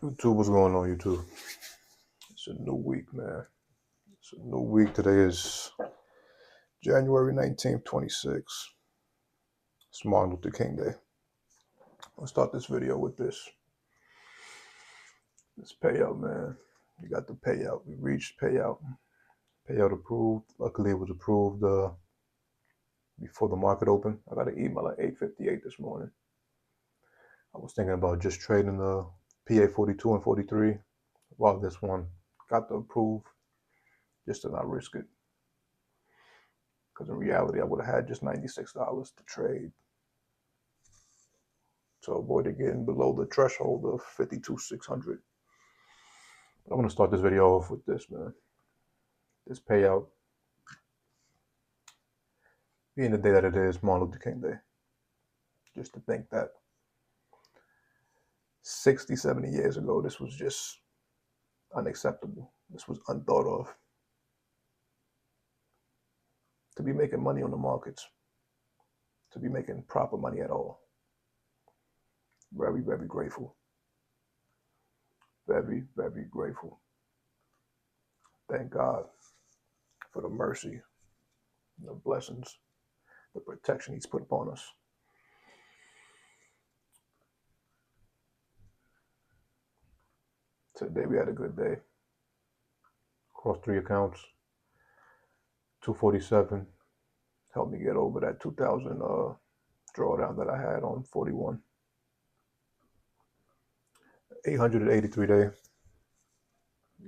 YouTube, what's going on, YouTube? It's a new week, man. It's a new week. Today is January 19th, 26. It's Martin Luther King Day. I'll start this video with this. This payout, man. You got the payout. We reached payout. Payout approved. Luckily, it was approved before the market opened. I got an email at 8:58 this morning. I was thinking about just trading the PA 42 and 43 while this one got the approved, just to not risk it. Because in reality, I would have had just $96 to trade to avoid it getting below the threshold of 52,600. But I'm going to start this video off with this, man. This payout, being the day that it is, Martin Luther King Day. Just to think that 60, 70 years ago, this was just unacceptable. This was unthought of. To be making money on the markets, to be making proper money at all. Very, very grateful. Very, very grateful. Thank God for the mercy, the blessings, the protection He's put upon us. Today we had a good day. Across 3 accounts, 247 helped me get over that 2,000 drawdown that I had on 41. 883 day.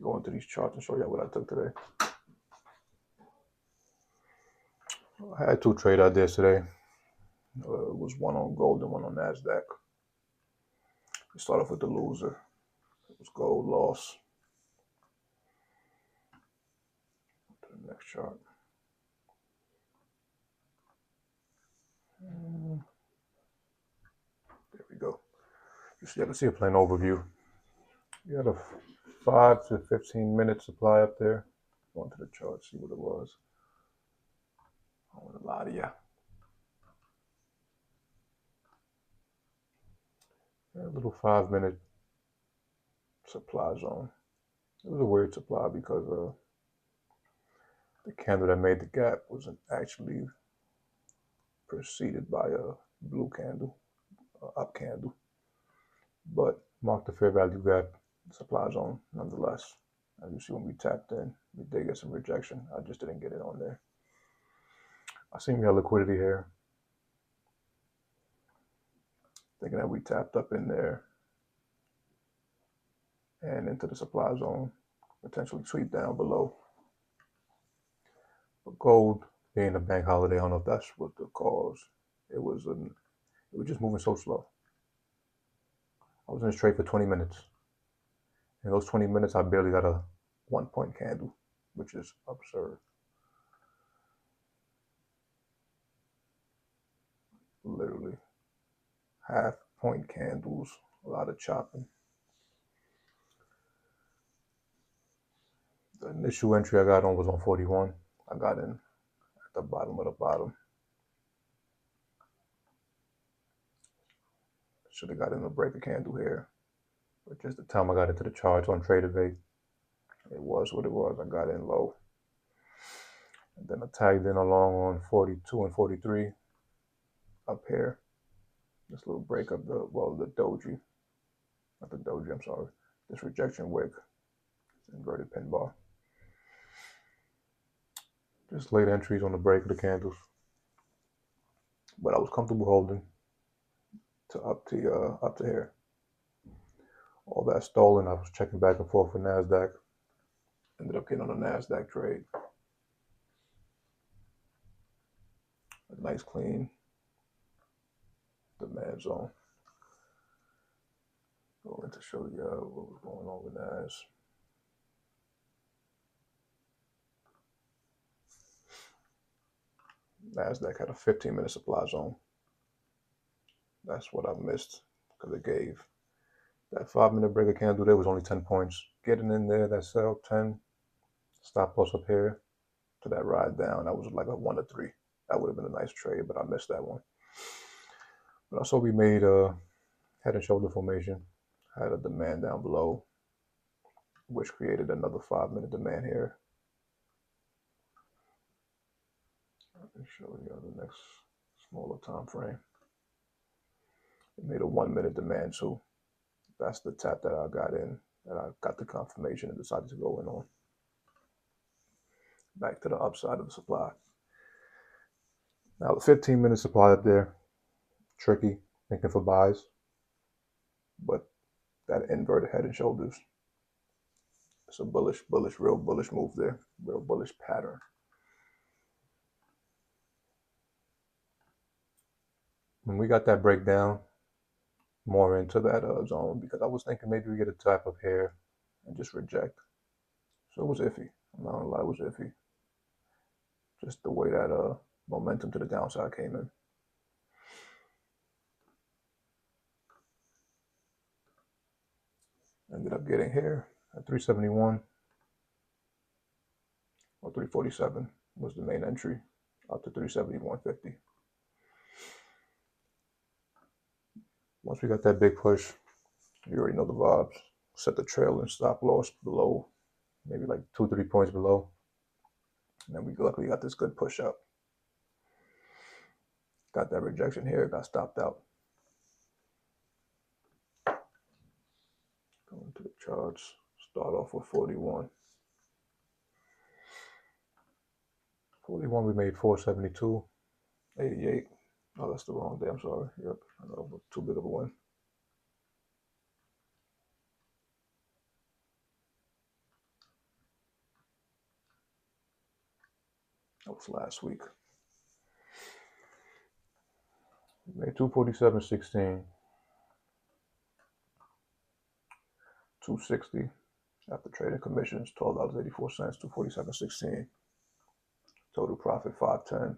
Go into these charts and show you what I took today. I had 2 trade ideas today. It was one on gold and one on NASDAQ. We start off with the loser. It was gold loss. To the next chart. There we go. You can see a plain overview. You had a 5 to 15 minute supply up there. Go into the chart, see what it was. I don't want to lie to you. A little 5-minute supply zone. It was a weird supply because the candle that made the gap wasn't actually preceded by a blue candle, up candle, but marked the fair value gap supply zone nonetheless. As you see, when we tapped in, we did get some rejection. I just didn't get it on there. I seen we had liquidity here. Thinking that we tapped up in there and into the supply zone, potentially sweep down below. But gold being a bank holiday, I don't know if that's what the cause. It was just moving so slow. I was in this trade for 20 minutes. In those 20 minutes, I barely got a 1-point candle, which is absurd. Literally. Half-point candles, a lot of chopping. The initial entry I got on was on 41. I got in at the bottom of the bottom. Should have got in a breaker candle here. But just the time I got into the charts on TraderVate, it was what it was. I got in low. And then I tagged in along on 42 and 43 up here. This little break of the doji. Not the doji, I'm sorry. This rejection wick. Inverted pin bar. Just late entries on the break of the candles. But I was comfortable holding to up to here. All that stolen, I was checking back and forth for NASDAQ. Ended up getting on a NASDAQ trade. A nice clean demand zone. Going to show you what was going on with NAS. NASDAQ had a 15-minute supply zone. That's what I missed because it gave that 5-minute breaker candle there was only 10 points. Getting in there, that sell 10, stop loss up here to that ride down. That was like a 1 to 3. That would have been a nice trade, but I missed that one. But I saw we made a head and shoulder formation, had a demand down below, which created another 5-minute demand here. Let me show you the next smaller time frame. It made a 1-minute demand too. That's the tap that I got in, that I got the confirmation and decided to go in on. Back to the upside of the supply. Now the 15-minute supply up there, tricky, thinking for buys, but that inverted head and shoulders, it's a real bullish move there, real bullish pattern. When we got that breakdown more into that zone, because I was thinking maybe we get a tap up here and just reject. So it was iffy. I'm not gonna lie, it was iffy. Just the way that momentum to the downside came in. Ended up getting here at 371 or 347 was the main entry, up to 371.50. Once we got that big push, you already know the vibes. Set the trail and stop loss below, maybe like 2-3 points below. And then we luckily got this good push up. Got that rejection here, got stopped out. Going to the charts, start off with 41. 41, we made 472.88. Oh, that's the wrong day, I'm sorry. Yep, I know, too big of a win. That was last week. We made 247.16. 260 after trading commissions, $12.84, 247.16. Total profit 510.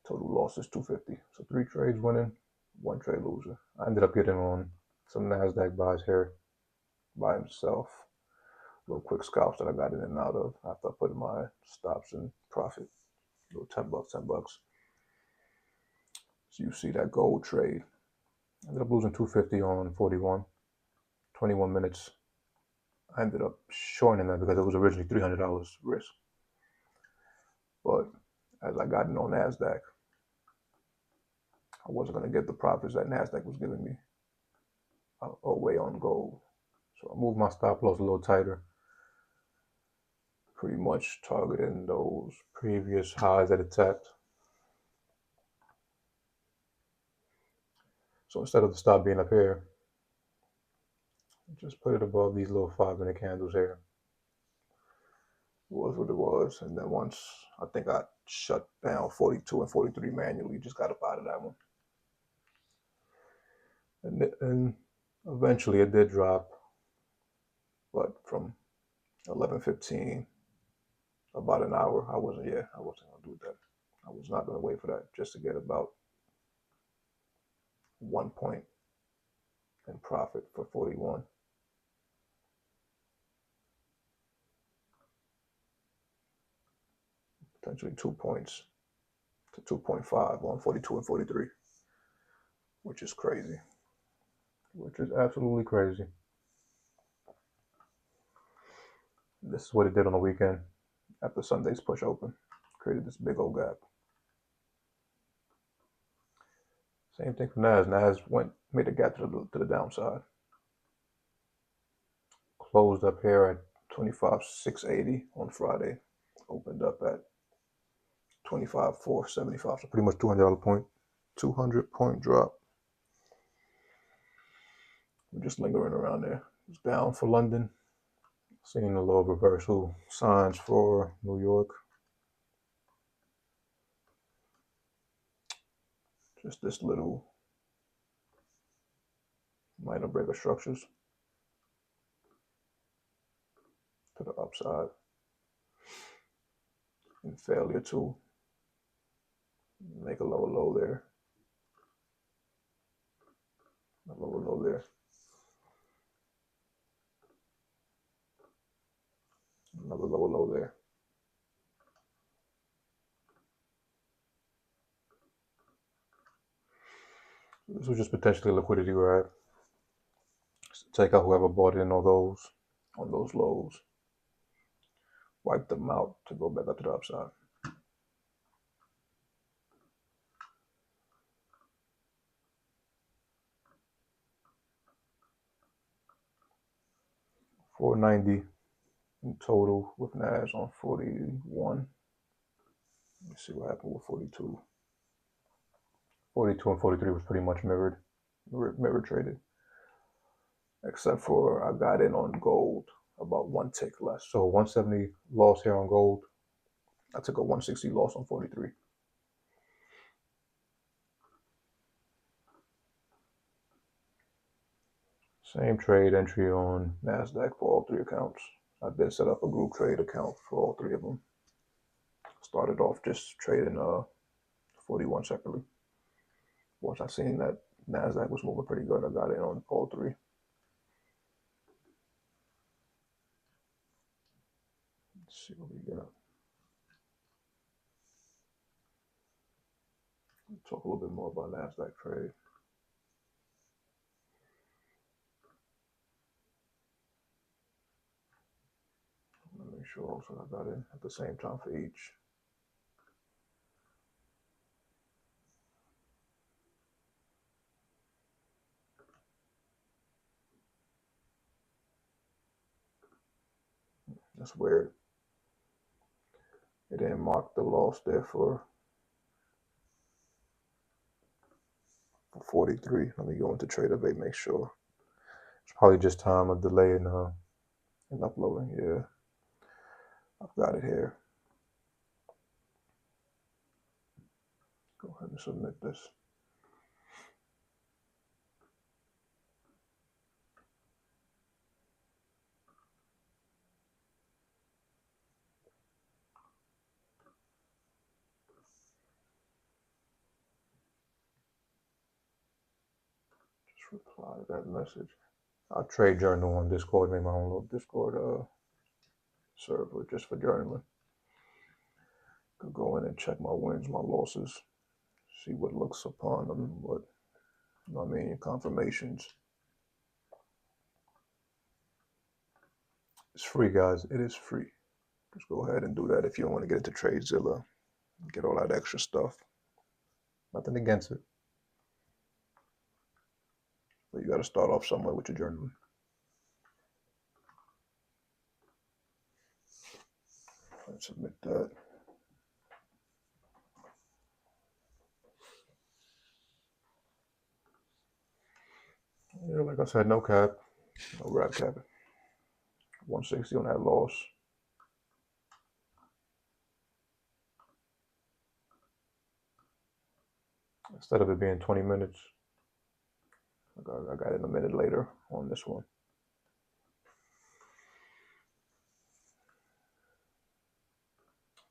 Total losses 250. So 3 trades winning, 1 trade loser. I ended up getting on some NASDAQ buys here by himself. Little quick scalps that I got in and out of after I put in my stops in profit. Little $10, $10. So you see that gold trade. Ended up losing 250 on 41. 21 minutes. I ended up shorting that because it was originally $300 risk. But as I got in on NASDAQ, I wasn't going to get the profits that NASDAQ was giving me away on gold. So I moved my stop loss a little tighter, pretty much targeting those previous highs that it tapped. So instead of the stop being up here, just put it above these little 5-minute candles here. It was what it was. And then once I think I shut down 42 and 43 manually, just got up out of that one. And eventually it did drop, but from 11:15, about an hour, I wasn't gonna do that. I was not gonna wait for that just to get about 1 point in profit for 41. Potentially 2 points to 2.5 on 42 and 43, which is crazy. Which is absolutely crazy. This is what it did on the weekend after Sunday's push open. Created this big old gap. Same thing for NAS. NAS made a gap to the downside. Closed up here at 25,680 on Friday. Opened up at 25,475. So pretty much $200 point drop. We're just lingering around there. It's down for London. Seeing a little reversal signs for New York. Just this little minor break of structures to the upside. And failure to make a lower low there. A lower low there. Another lower low there. This was just potentially a liquidity grab. Take out whoever bought in on those lows. Wipe them out to go back up to the upside. $490 in total with NAS on 41. Let's see what happened with 42. 42 and 43 was pretty much mirror traded, except for I got in on gold about one tick less. So 170 loss here on gold. I took a 160 loss on 43. Same trade entry on NASDAQ for all three accounts. I did set up a group trade account for all three of them. Started off just trading 41 separately. Once I seen that NASDAQ was moving pretty good, I got in on all three. Let's see what we got. Talk a little bit more about NASDAQ trade. Let me make sure also I got in at the same time for each. That's weird. It didn't mark the loss there for 43. Let me go into TraderBait, make sure. It's probably just time of delay in uploading. Yeah, I've got it here. Go ahead and submit this. Just reply to that message. I'll trade journal on Discord, make my own little Discord server just for journaling. Could go in and check my wins, my losses, see what looks upon them, what, you know what I mean, confirmations. It's free, guys. It is free. Just go ahead and do that if you don't want to get into TradeZilla, get all that extra stuff. Nothing against it. But you got to start off somewhere with your journaling. Let's submit that. Yeah, like I said, no cap, no wrap cap. 160 on that loss. Instead of it being 20 minutes, I got it a minute later on this one.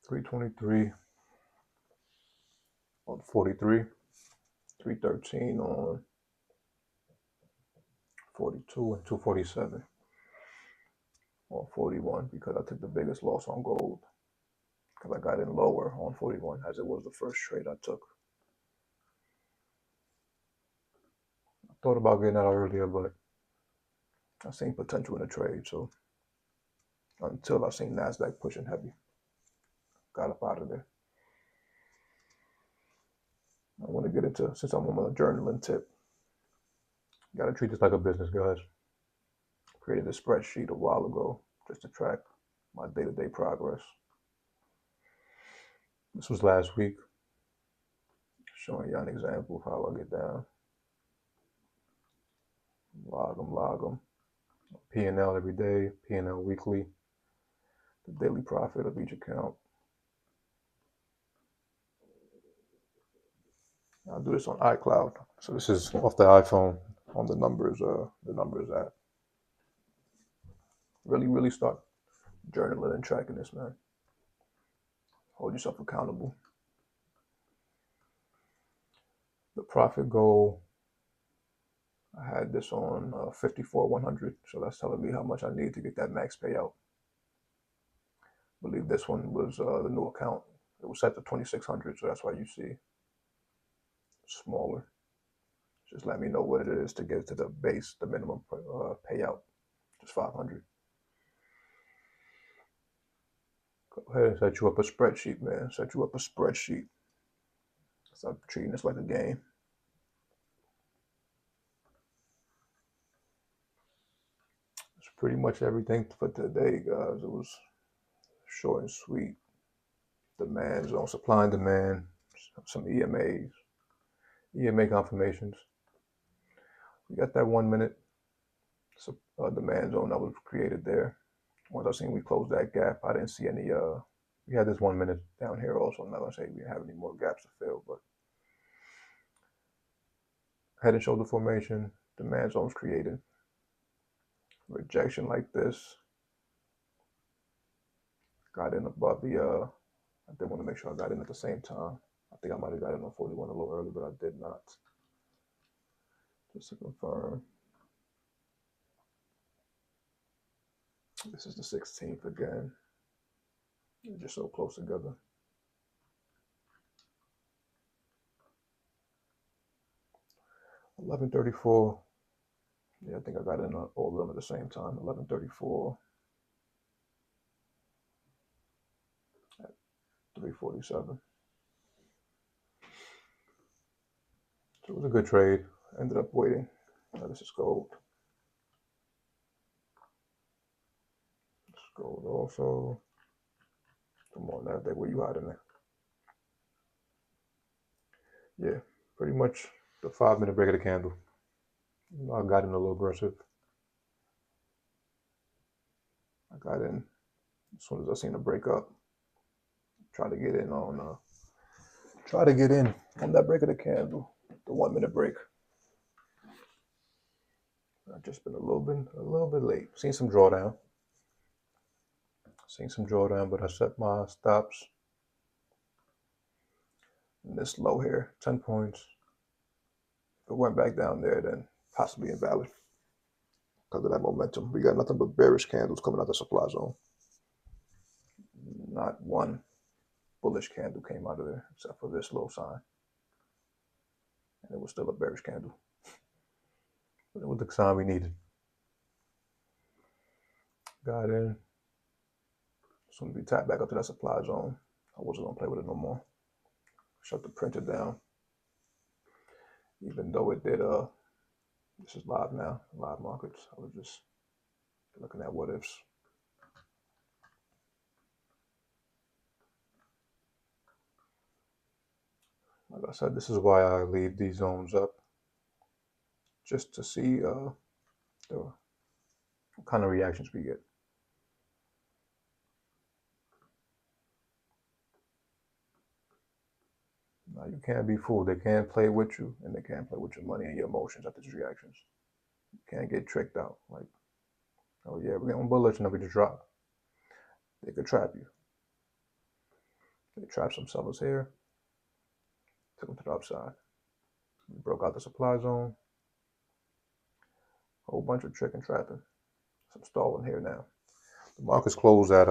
$323 on 43, $313 on 42, and $247 on 41 because I took the biggest loss on gold because I got in lower on 41 as it was the first trade I took. I thought about getting out earlier, but I seen potential in the trade, so until I seen NASDAQ pushing heavy, got up out of there. I want to get into, since I'm on a journaling tip, got to treat this like a business, guys. Created a spreadsheet a while ago just to track my day-to-day progress. This was last week, showing y'all an example of how I get down. Log them. P&L every day, P&L weekly, the daily profit of each account. I'll do this on iCloud. So this is off the iPhone on the numbers app. Really start journaling and tracking this, man. Hold yourself accountable. The profit goal, I had this on 54,100, so that's telling me how much I need to get that max payout. I believe this one was the new account. It was set to 2,600, so that's why you see smaller. Just let me know what it is to get to the base, the minimum payout, just 500. Go ahead and set you up a spreadsheet, man. Set you up a spreadsheet. Stop treating this like a game. That's pretty much everything for today, guys. It was short and sweet. Demands on supply and demand, some EMA confirmations. We got that 1 minute demand zone that was created there. Once I seen we closed that gap, I didn't see any. We had this 1 minute down here also. I'm not gonna say we didn't have any more gaps to fill, but head and shoulder formation, demand zones created. Rejection like this. Got in above the. I did want to make sure I got in at the same time. I think I might have got in on 41 a little early, but I did not. Just to confirm. This is the 16th again. They're just so close together. $11.34. Yeah, I think I got in all of them at the same time. $11.34 at 347. So it was a good trade. Ended up waiting. This is gold. This is gold also. Come on, that day, where you hiding there? Yeah, pretty much the 5 minute break of the candle. I got in a little aggressive. I got in as soon as I seen the break up. Try to get in on that break of the candle, the 1 minute break. I've just been a little bit late. Seen some drawdown, but I set my stops in this low here, 10 points. If it went back down there, then possibly invalid because of that momentum. We got nothing but bearish candles coming out the supply zone. Not one bullish candle came out of there except for this low sign. And it was still a bearish candle. But it was the sign we needed. Got in. As soon as we tap back up to that supply zone, I wasn't going to play with it no more. Shut the printer down. Even though it did, this is live now, live markets. I was just looking at what ifs. Like I said, this is why I leave these zones up, just to see what kind of reactions we get. Now, you can't be fooled. They can't play with you, and they can't play with your money and your emotions after these reactions. You can't get tricked out. Like, oh yeah, we're going bullish, and then we just drop. They could trap you. They trapped some sellers here. Took them to the upside. We broke out the supply zone. A whole bunch of trick and trapping. Some stalling here now. The markets closed at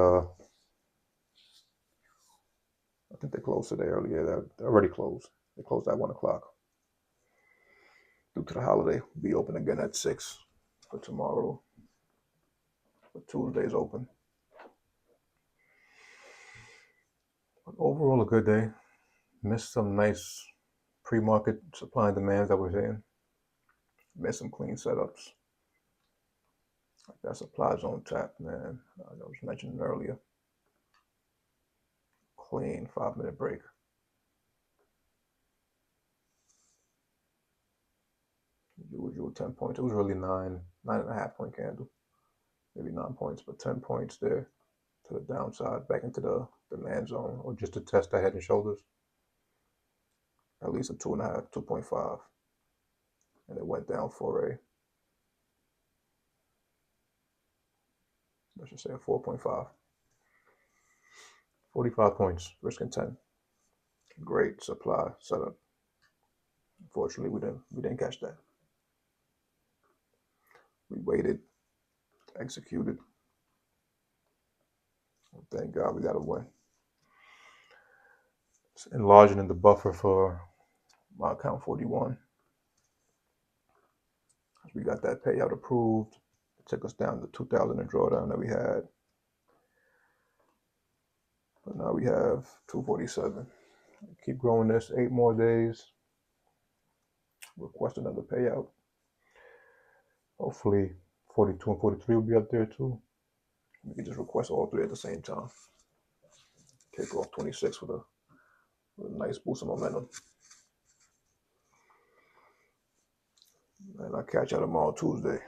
I think they closed today earlier. They already closed. They closed at 1 o'clock. Due to the holiday, we'll be open again at 6 for tomorrow. For Tuesday's open. But overall, a good day. Missed some nice pre-market supply and demand that we're seeing. Missed some clean setups. Like that supply zone tap, man. I was mentioning earlier. Clean 5 minute break. Usual 10 points. It was really 9.5 point candle. Maybe 9 points, but 10 points there to the downside, back into the demand zone, or just to test that head and shoulders. At least a 2.5, 2.5. And it went down for let's just say a 4.5. 45 points, risking 10. Great supply setup. Unfortunately, we didn't catch that. We waited, executed. Thank God we got a win. It's enlarging in the buffer for my account 41. we got that payout approved. It took us down to 2,000 in drawdown that we had. But now we have 247. Keep growing this 8 more days. Request another payout. Hopefully 42 and 43 will be up there too. We can just request all 3 at the same time. Take off 26 with a nice boost of momentum. And I'll catch y'all tomorrow, Tuesday.